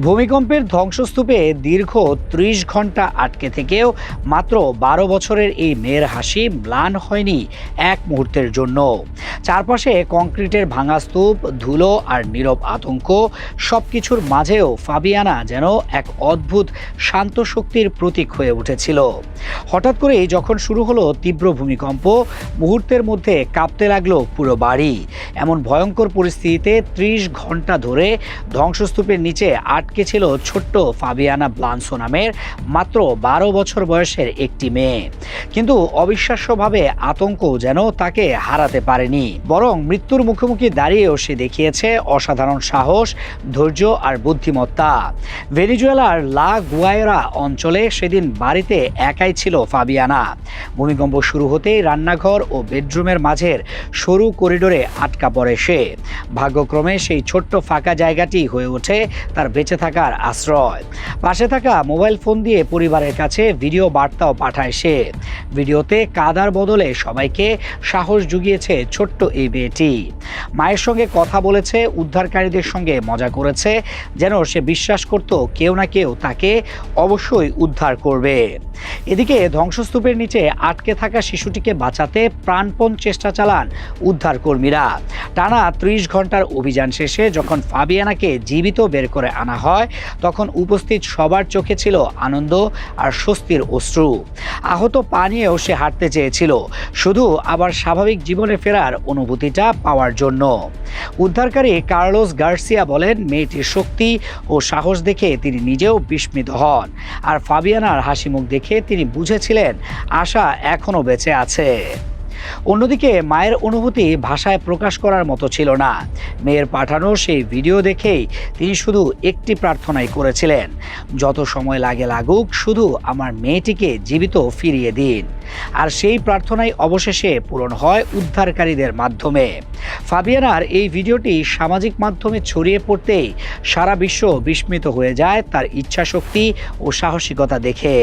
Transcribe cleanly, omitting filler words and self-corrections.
ভূমিকম্পের ধ্বংসস্তূপে দীর্ঘ ৩০ ঘন্টা আটকে থেকেও মাত্র ১২ বছরের এই মেয়ের হাসি ম্লান হয়নি এক মুহূর্তের জন্য। চারপাশে কংক্রিটের ভাঙা স্তূপ, ধুলো আর নীরব আতঙ্ক, সবকিছুর মাঝেও ফাবিয়ানা যেন এক অদ্ভুত শান্ত শক্তির প্রতীক হয়ে উঠেছিল। হঠাৎ করেই যখন শুরু হলো তীব্র ভূমিকম্প, মুহূর্তের মধ্যে কাঁপতে লাগলো পুরো বাড়ি। এমন ভয়ঙ্কর পরিস্থিতিতে ৩০ ঘন্টা ধরে ধ্বংসস্তূপের নিচে আটকে ছিল ছোট্ট ফাবিয়ানা ব্লানসো নামের মাত্র ১২ বছর বয়সের একটি মেয়ে। কিন্তু অবিশ্বাস্যভাবে আতঙ্ক যেন তাকে হারাতে পারেনি, বরং মৃত্যুর মুখোমুখি দাঁড়িয়েও সে দেখিয়েছে অসাধারণ সাহস, ধৈর্য আর বুদ্ধিমত্তা। ভেনেজুয়েলার লা গুয়াইরা অঞ্চলে সেদিন বাড়িতে একাই ছিল ফাবিয়ানা। ভূমিকম্প শুরু হতেই রান্নাঘর ও বেডরুমের মাঝের সরু করিডোরে আটকা পড়ে সে। ভাগ্যক্রমে সেই ছোট্ট ফাঁকা জায়গাটি হয়ে ওঠে তার বেঁচে থাকার আশ্রয়। পাশে থাকা মোবাইল ফোন দিয়ে পরিবারের কাছে ভিডিও বার্তাও পাঠায় সে। ভিডিওতে কাদার বদলে সবাইকে সাহস জুগিয়েছে ছোট্ট এই মেয়েটি। মায়ের সঙ্গে কথা বলেছে, উদ্ধারকারীদের সঙ্গে মজা করেছে, যেন সে বিশ্বাস করত কেউ না কেউ তাকে অবশ্যই উদ্ধার করবে। এদিকে ধ্বংসস্তূপের নিচে আটকে থাকা শিশুটিকে বাঁচাতে প্রাণপণ চেষ্টা চালান উদ্ধারকর্মীরা। টানা ৩০ ঘন্টার অভিযান শেষে যখন ফাবিয়ানাকে জীবিত বের করে আনা হয়, তখন উপস্থিত সবার চোখে ছিল আনন্দ আর স্বস্তির অশ্রু। আহত পা নিয়েও সে হাঁটতে চেয়েছিল, শুধু আবার স্বাভাবিক জীবনে ফেরার অনুভূতিটা পাওয়ার জন্য। উদ্ধারকারী কার্লোস গার্সিয়া বলেন, মেয়েটির শক্তি ও সাহস দেখে তিনি নিজেও বিস্মিত হন, আর ফাবিয়ানার হাসি মুখ দেখে তিনি বুঝেছিলেন আশা এখনো বেঁচে আছে। অন্যদিকে মায়ের অনুভূতি ভাষায় প্রকাশ করার মতো ছিল না। মেয়ের পাঠানো সেই ভিডিও দেখেই তিনি শুধু একটি প্রার্থনাই করেছিলেন, যত সময় লাগে লাগুক, শুধু আমার মেয়েটিকে জীবিত ফিরিয়ে দিন। আর সেই প্রার্থনাই অবশেষে পূরণ হয় উদ্ধারকারীদের মাধ্যমে। ফাবিয়ানার এই ভিডিওটি সামাজিক মাধ্যমে ছড়িয়ে পড়তেই সারা বিশ্ব বিস্মিত হয়ে যায় তার ইচ্ছাশক্তি ও সাহসিকতা দেখে।